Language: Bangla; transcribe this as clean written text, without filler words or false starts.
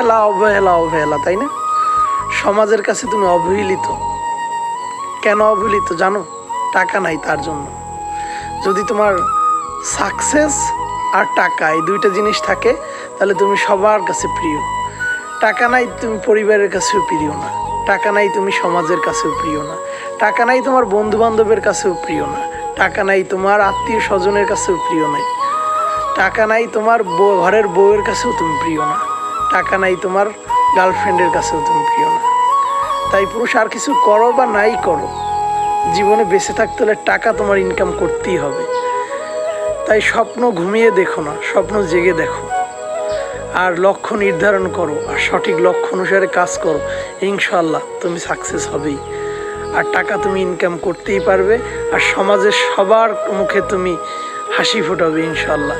অবহেলা অবহেলা, তাই না? সমাজের কাছে তুমি অবহেলিত। কেন অবহেলিত জানো? টাকা নাই তার জন্য। যদি তোমার সাকসেস আর টাকা এই দুইটা জিনিস থাকে তাহলে তুমি সবার কাছে প্রিয়। টাকা নাই তুমি পরিবারের কাছেও প্রিয় না, টাকা নাই তুমি সমাজের কাছেও প্রিয় না, টাকা নাই তোমার বন্ধু বান্ধবের কাছেও প্রিয় না, টাকা নাই তোমার আত্মীয় স্বজনের কাছেও প্রিয় নাই, টাকা নাই তোমার ঘরের বউয়ের কাছেও তুমি প্রিয় না, টাকা নাই তোমার গার্লফ্রেন্ডের কাছেও তুমি প্রিয় না। তাই পুরুষ আর কিছু করো বা নাই করো, জীবনে বেঁচে থাকতে হলে টাকা তোমার ইনকাম করতেই হবে। তাই স্বপ্ন ঘুমিয়ে দেখো না, স্বপ্ন জেগে দেখো, আর লক্ষ্য নির্ধারণ করো, আর সঠিক লক্ষ্য অনুসারে কাজ করো। ইনশাআল্লাহ তুমি সাকসেস হবেই, আর টাকা তুমি ইনকাম করতেই পারবে, আর সমাজের সবার মুখে তুমি হাসি ফোটাবে ইনশাআল্লাহ।